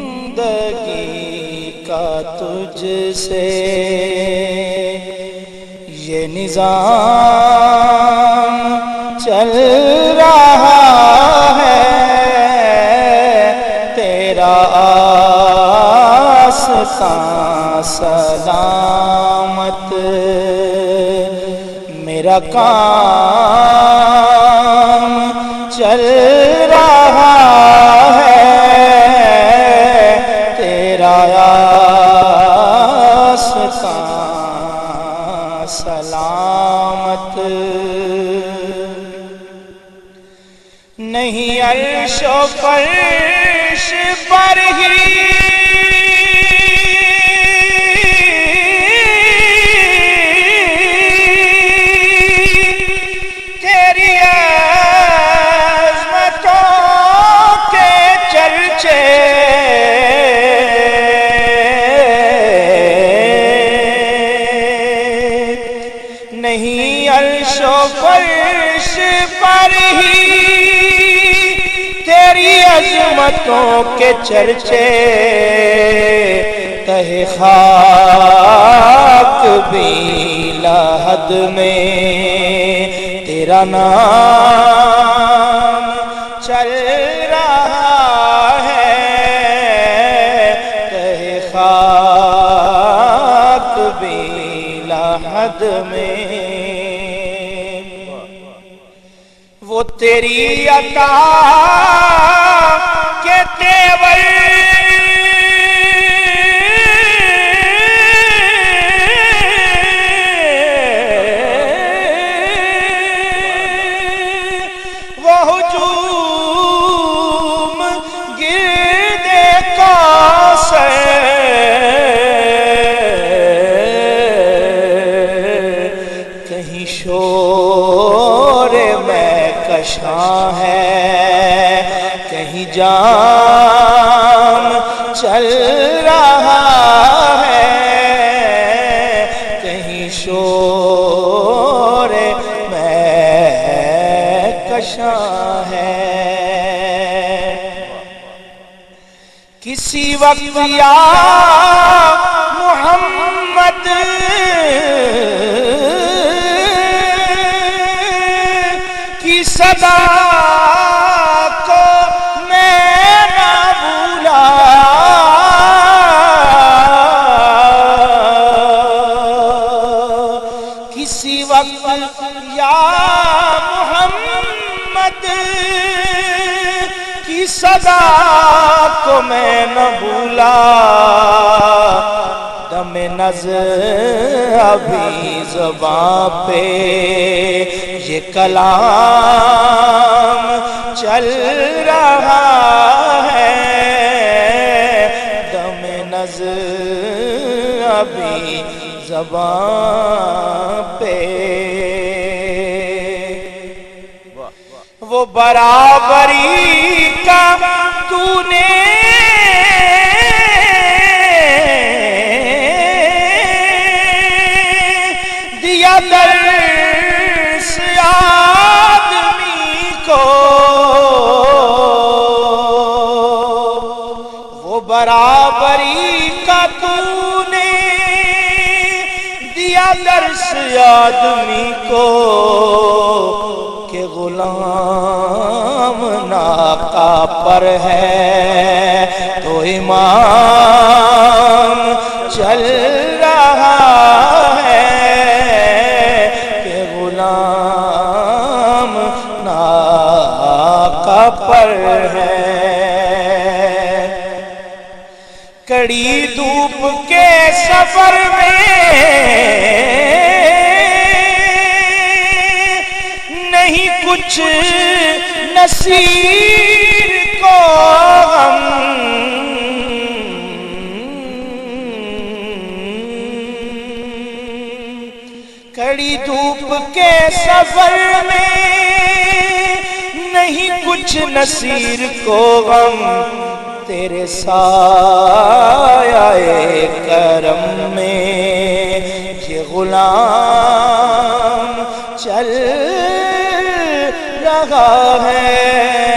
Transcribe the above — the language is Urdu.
زندگی کا تجھ سے یہ نظام چل رہا ہے، تیرا آستاں سلامت، میرا کام چل رہا ہے، تیرا آستاں سلامت، نہیں عرش و فرش پر ہی نہیں عرش و فرش پر ہی تیری عظمتوں کے چرچے، تہ خاک بھی لحد میں تیرا نام چل رہا ہے، تہ خاک بھی لحد میں وہ تیری عطا کے تیور وہ ہجوم گرد کوثر، کہیں شور میں کشاں ہے، کہیں جام چل رہا ہے، کہیں شور میں کشاں ہے، کسی وقت یا محمد کی صدا کو میں نہ بھولا، کسی وقت یا محمد کی صدا کو میں نہ بھولا، دم نظر ابھی زباں پہ یہ کلام چل رہا ہے، دم نظر ابھی زباں پہ وہ برابری کا تو نے دیا درس آدمی کو، وہ برابری کا تو نے دیا درس آدمی کو، کہ غلام ناقہ پر ہے تو امام چل رہا ہے، کہ غلام ناقہ پر ہے، کڑی دھوپ کے سفر میں نہیں کچھ نصیر کو غم، کڑی دھوپ کے سفر میں نہیں کچھ نصیر کو غم، تیرے سایہ کرم میں یہ غلام چل رہا ہے۔